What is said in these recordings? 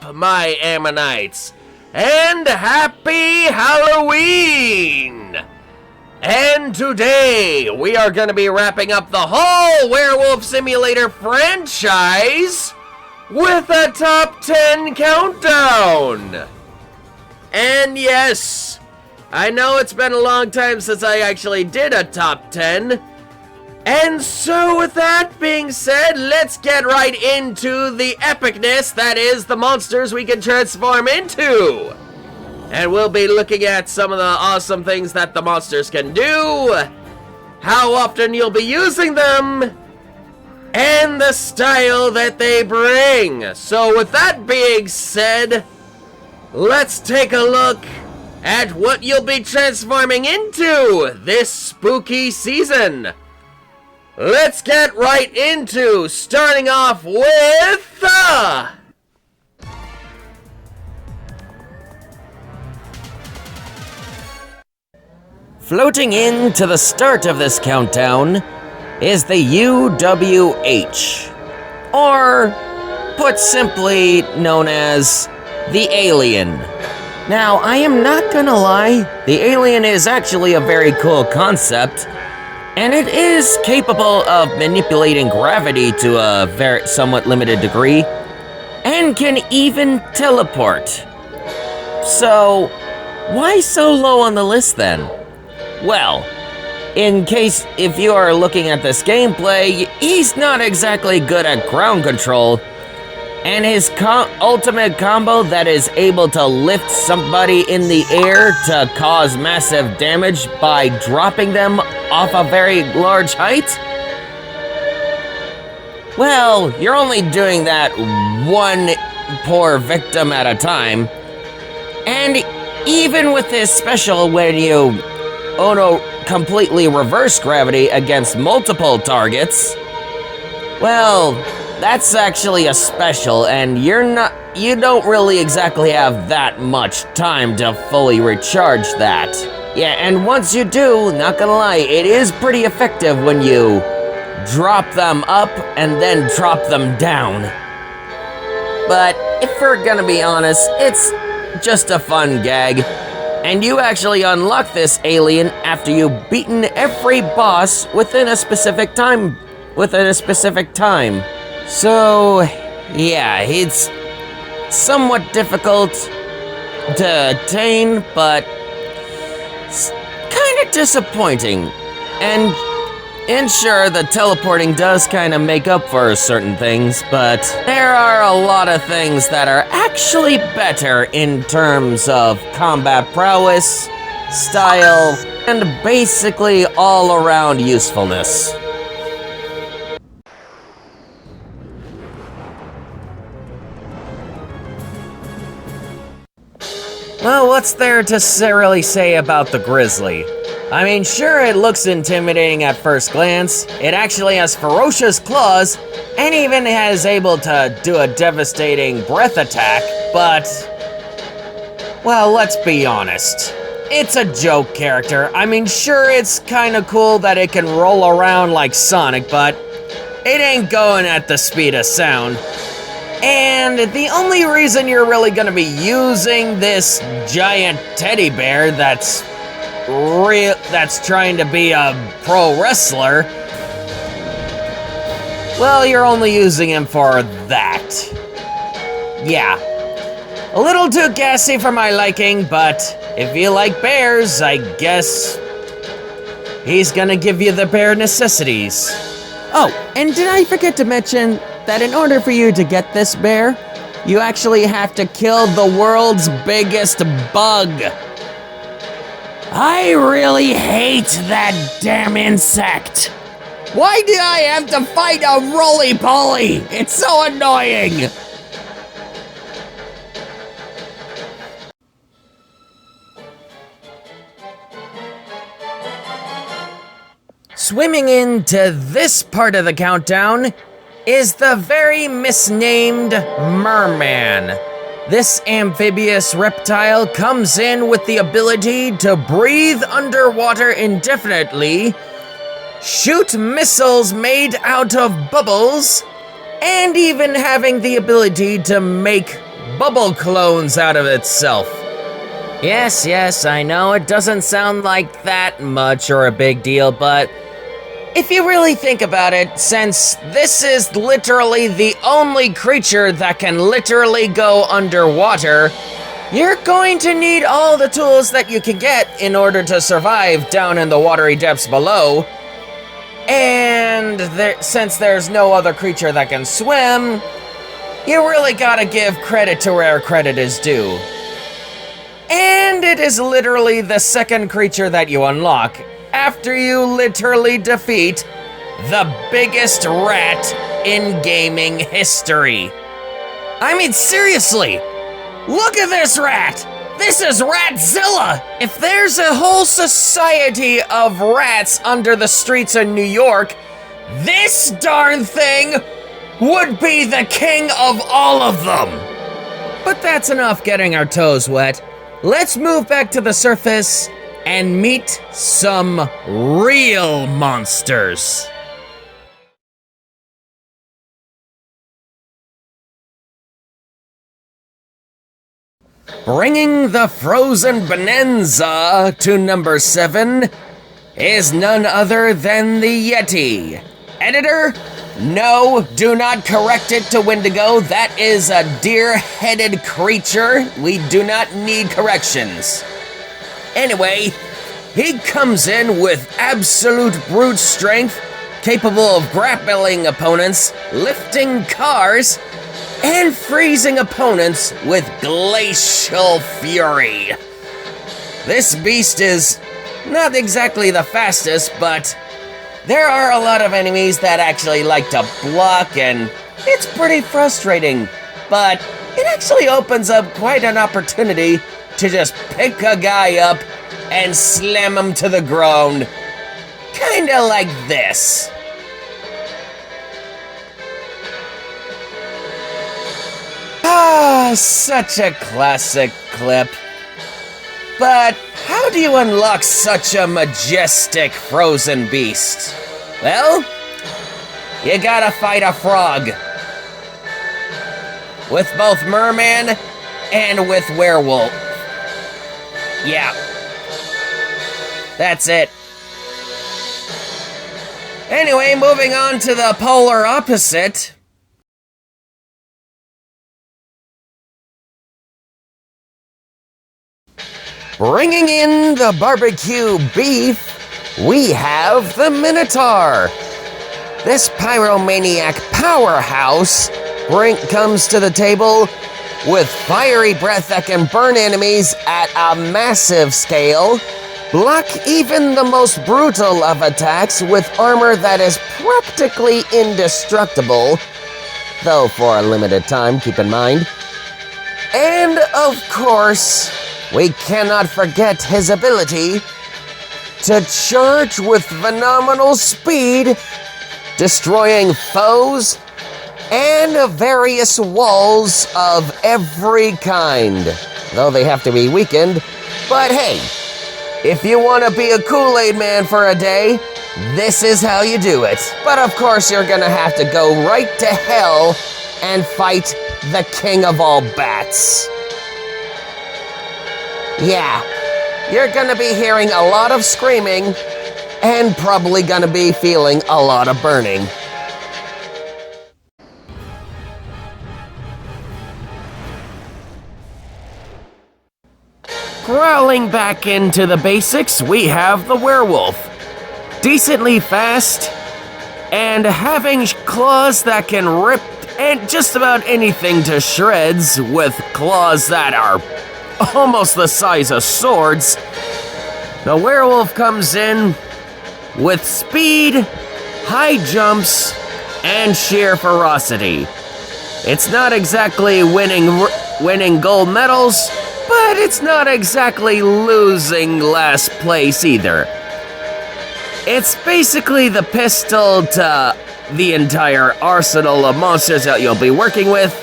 up, my Ammonites? And happy Halloween! And today, we are going to be wrapping up the whole Werewolf Simulator franchise with a top 10 countdown! And yes, I know it's been a long time since I actually did a top 10. And so with that being said, let's get right into the epicness that is the monsters we can transform into. And we'll be looking at some of the awesome things that the monsters can do, how often you'll be using them, and the style that they bring. So with that being said, let's take a look at what you'll be transforming into this spooky season. Let's get right into starting off with floating into the start of this countdown is the UWH, or put simply known as the Alien. Now, I am not gonna lie, the Alien is actually a very cool concept, and it is capable of manipulating gravity to a somewhat limited degree, and can even teleport. So, why so low on the list then? Well, in case if you are looking at this gameplay, he's not exactly good at ground control, and his ultimate combo that is able to lift somebody in the air to cause massive damage by dropping them off a very large height? Well, you're only doing that one poor victim at a time. And even with this special, when you completely reverse gravity against multiple targets, well, that's actually a special, and you don't really exactly have that much time to fully recharge that. Yeah, and once you do, not gonna lie, it is pretty effective when you drop them up and then drop them down. But if we're gonna be honest, it's just a fun gag. And you actually unlock this alien after you've beaten every boss within a specific time. So, yeah, it's somewhat difficult to attain, but it's kind of disappointing. And sure, the teleporting does kind of make up for certain things, but there are a lot of things that are actually better in terms of combat prowess, style, and basically all-around usefulness. Well, what's there to really say about the Grizzly? I mean, sure, it looks intimidating at first glance. It actually has ferocious claws, and even is able to do a devastating breath attack, but, well, let's be honest. It's a joke character. I mean, sure, it's kinda cool that it can roll around like Sonic, but it ain't going at the speed of sound. And the only reason you're really gonna be using this giant teddy bear that's trying to be a pro wrestler, well, you're only using him for that. Yeah, a little too gassy for my liking, but if you like bears, I guess he's gonna give you the bare necessities. Oh, and did I forget to mention that in order for you to get this bear, you actually have to kill the world's biggest bug. I really hate that damn insect. Why do I have to fight a roly-poly? It's so annoying. Swimming into this part of the countdown is the very misnamed merman. This amphibious reptile comes in with the ability to breathe underwater indefinitely, shoot missiles made out of bubbles, and even having the ability to make bubble clones out of itself. Yes, I know it doesn't sound like that much or a big deal, but if you really think about it, since this is literally the only creature that can literally go underwater, you're going to need all the tools that you can get in order to survive down in the watery depths below. And since there's no other creature that can swim, you really gotta give credit to where credit is due. And it is literally the second creature that you unlock after you literally defeat the biggest rat in gaming history. I mean, seriously, look at this rat! This is Ratzilla! If there's a whole society of rats under the streets of New York, this darn thing would be the king of all of them! But that's enough getting our toes wet. Let's move back to the surface and meet some real monsters. Bringing the frozen bonanza to number 7 is none other than the Yeti. Editor, no, do not correct it to Wendigo. That is a deer-headed creature. We do not need corrections. Anyway, he comes in with absolute brute strength, capable of grappling opponents, lifting cars, and freezing opponents with glacial fury. This beast is not exactly the fastest, but there are a lot of enemies that actually like to block, and it's pretty frustrating. But it actually opens up quite an opportunity to just pick a guy up and slam him to the ground. Kinda like this. Ah, such a classic clip. But how do you unlock such a majestic frozen beast? Well, you gotta fight a frog. With both merman and with werewolf. Yeah. That's it. Anyway, moving on to the polar opposite. Bringing in the barbecue beef, we have the Minotaur. This pyromaniac powerhouse comes to the table with fiery breath that can burn enemies at a massive scale, block even the most brutal of attacks with armor that is practically indestructible, though for a limited time, keep in mind. And of course, we cannot forget his ability to charge with phenomenal speed, destroying foes and various walls of every kind, though they have to be weakened. But hey, if you want to be a Kool-Aid man for a day, this is how you do it. But of course, you're gonna have to go right to hell and fight the king of all bats. Yeah, you're gonna be hearing a lot of screaming and probably gonna be feeling a lot of burning. Crawling back into the basics, we have the werewolf. Decently fast and having claws that can rip and just about anything to shreds with claws that are almost the size of swords. The werewolf comes in with speed, high jumps, and sheer ferocity. It's not exactly winning gold medals, but it's not exactly losing last place either. It's basically the pistol to the entire arsenal of monsters that you'll be working with.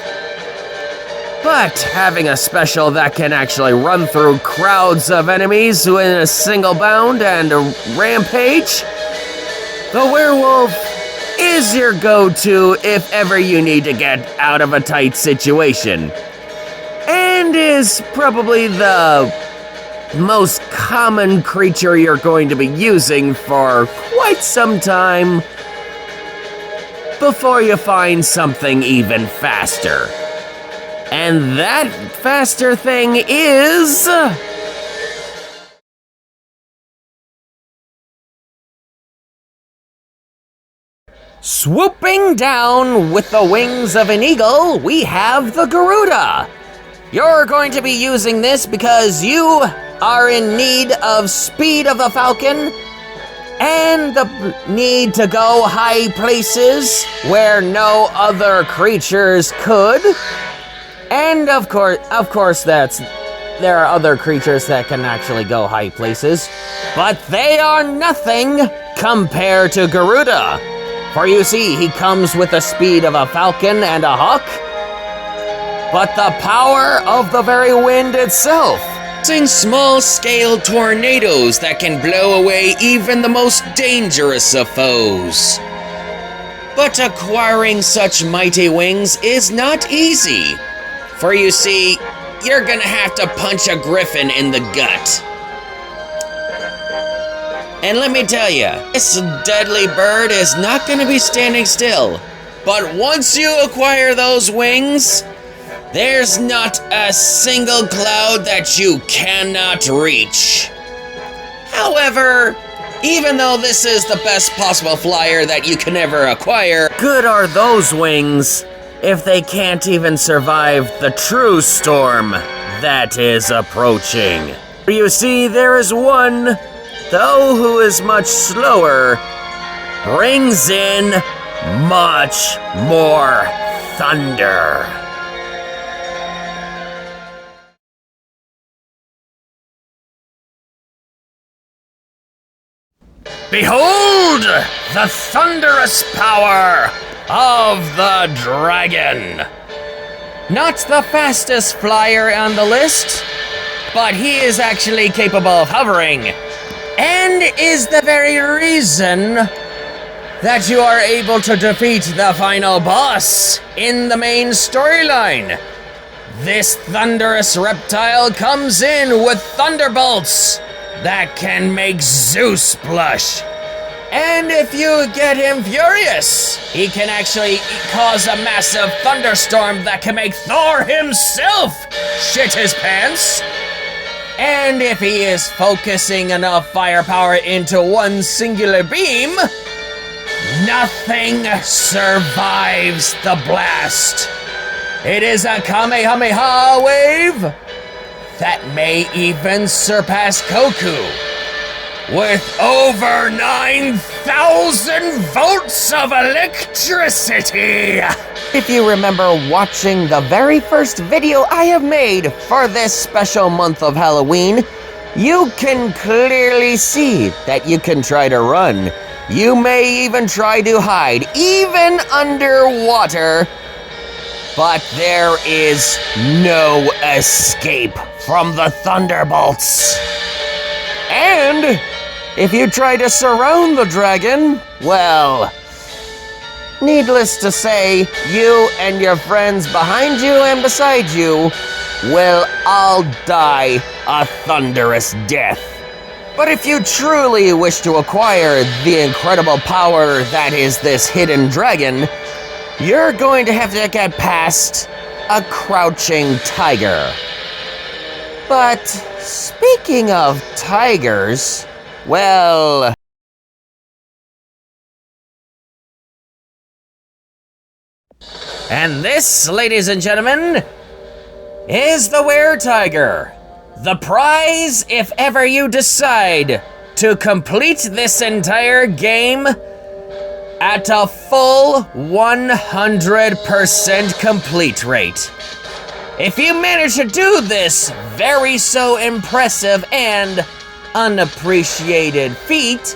But having a special that can actually run through crowds of enemies in a single bound and a rampage, the werewolf is your go-to if ever you need to get out of a tight situation. and is probably the most common creature you're going to be using for quite some time before you find something even faster. And that faster thing is... swooping down with the wings of an eagle, we have the Garuda. You're going to be using this because you are in need of speed of the falcon and the need to go high places where no other creatures could. And of course there are other creatures that can actually go high places, but they are nothing compared to Garuda. For you see, he comes with the speed of a falcon and a hawk, but the power of the very wind itself. Using small-scale tornadoes that can blow away even the most dangerous of foes. But acquiring such mighty wings is not easy. For you see, you're gonna have to punch a griffin in the gut. And let me tell you, this deadly bird is not gonna be standing still. But once you acquire those wings, there's not a single cloud that you cannot reach. However, even though this is the best possible flyer that you can ever acquire, good are those wings if they can't even survive the true storm that is approaching. You see, there is one, though, who is much slower, brings in much more thunder. Behold the thunderous power of the dragon. Not the fastest flyer on the list, but he is actually capable of hovering, and is the very reason that you are able to defeat the final boss in the main storyline. This thunderous reptile comes in with thunderbolts that can make Zeus blush. And if you get him furious, he can actually cause a massive thunderstorm that can make Thor himself shit his pants. And if he is focusing enough firepower into one singular beam, nothing survives the blast. It is a Kamehameha wave that may even surpass Goku, with over 9,000 volts of electricity. If you remember watching the very first video I have made for this special month of Halloween, you can clearly see that you can try to run. You may even try to hide, even underwater, but there is no escape from the thunderbolts. And if you try to surround the dragon, well, needless to say, you and your friends behind you and beside you will all die a thunderous death. But if you truly wish to acquire the incredible power that is this hidden dragon, you're going to have to get past a crouching tiger. But speaking of tigers, well... And this, ladies and gentlemen, is the were-tiger. The prize if ever you decide to complete this entire game at a full 100% complete rate. If you manage to do this very so impressive and unappreciated feat,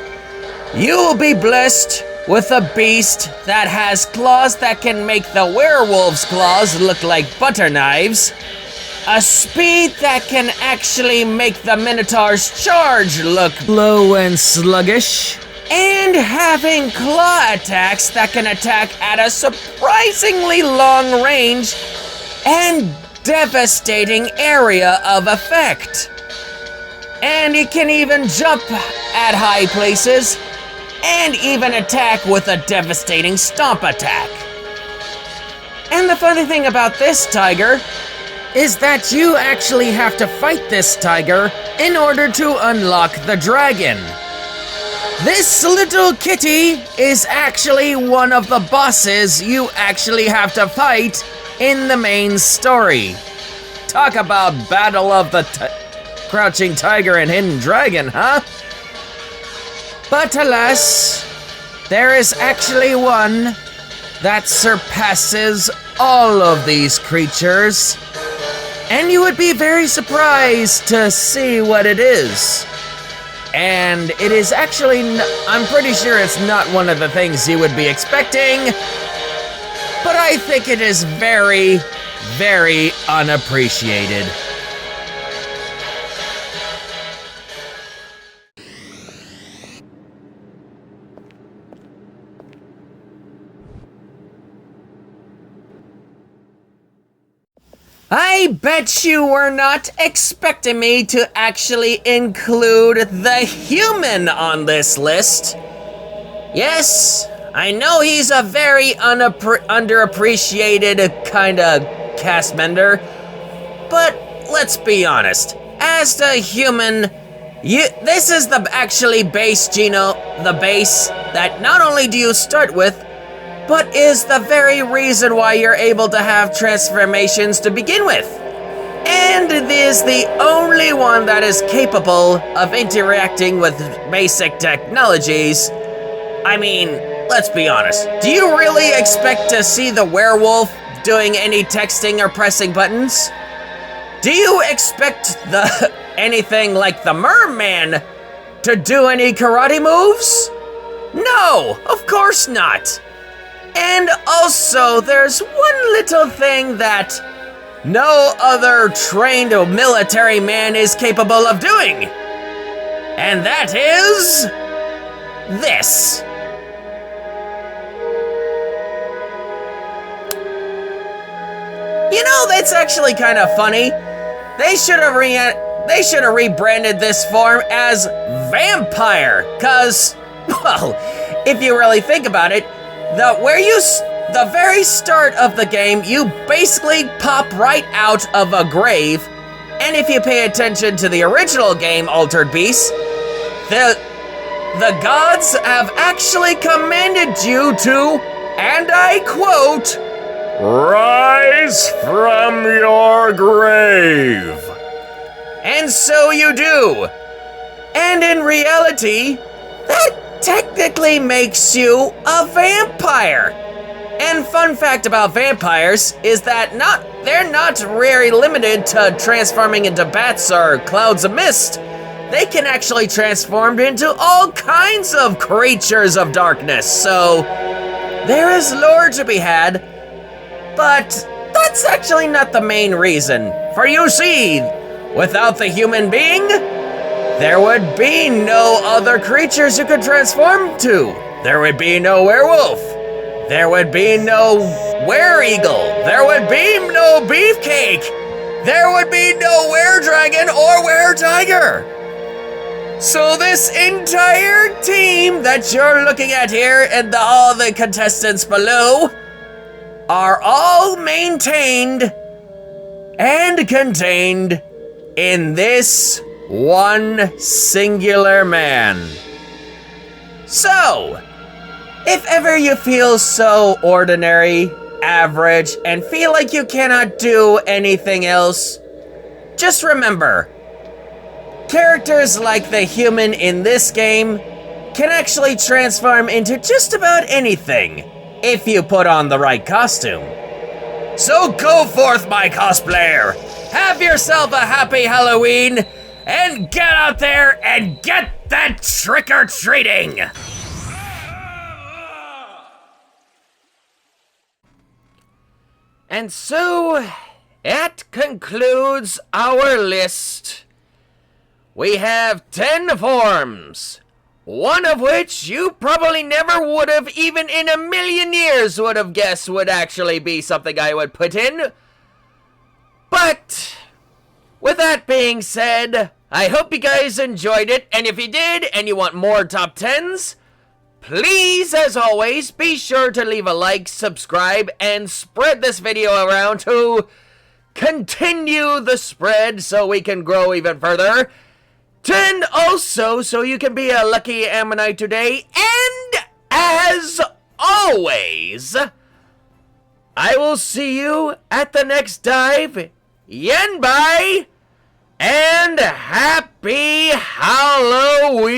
you will be blessed with a beast that has claws that can make the werewolf's claws look like butter knives, a speed that can actually make the Minotaur's charge look low and sluggish, and having claw attacks that can attack at a surprisingly long range and devastating area of effect. And he can even jump at high places and even attack with a devastating stomp attack. And the funny thing about this tiger is that you actually have to fight this tiger in order to unlock the dragon. This little kitty is actually one of the bosses you actually have to fight in the main story. Talk about Battle of the Crouching Tiger and Hidden Dragon, huh? But alas, there is actually one that surpasses all of these creatures, and you would be very surprised to see what it is. And it is actually, I'm pretty sure it's not one of the things you would be expecting, but I think it is very, very unappreciated. I bet you were not expecting me to actually include the human on this list. Yes, I know he's a very underappreciated kind of cast member, but let's be honest. As the human, this is the actually base the base that not only do you start with, but is the very reason why you're able to have transformations to begin with. And it is the only one that is capable of interacting with basic technologies. I mean, let's be honest. Do you really expect to see the werewolf doing any texting or pressing buttons? Do you expect anything like the merman to do any karate moves? No, of course not. And also, there's one little thing that no other trained military man is capable of doing. And that is this. You know, that's actually kind of funny. They should have rebranded this form as vampire, cause, well, if you really think about it, the very start of the game, you basically pop right out of a grave, and if you pay attention to the original game, Altered Beast, the gods have actually commanded you to, and I quote, "Rise from your grave." And so you do. And in reality, that technically makes you a vampire. And fun fact about vampires is that they're not very limited to transforming into bats or clouds of mist. They can actually transform into all kinds of creatures of darkness. So there is lore to be had, but that's actually not the main reason. For you see, without the human being, there would be no other creatures you could transform to. There would be no werewolf. There would be no were-eagle. There would be no beefcake. There would be no were-dragon or were-tiger. So this entire team that you're looking at here and all the contestants below are all maintained and contained in this one singular man. So, if ever you feel so ordinary, average, and feel like you cannot do anything else, just remember, characters like the human in this game can actually transform into just about anything if you put on the right costume. So go forth, my cosplayer! Have yourself a happy Halloween, and get out there and get that trick-or-treating! And so, that concludes our list. We have 10 forms, one of which you probably never would have, even in a million years, would have guessed would actually be something I would put in. But with that being said, I hope you guys enjoyed it, and if you did and you want more top 10s, please, as always, be sure to leave a like, subscribe, and spread this video around to continue the spread so we can grow even further. And also, so you can be a lucky Ammonite today. And as always, I will see you at the next dive. Yen bye, and happy Halloween!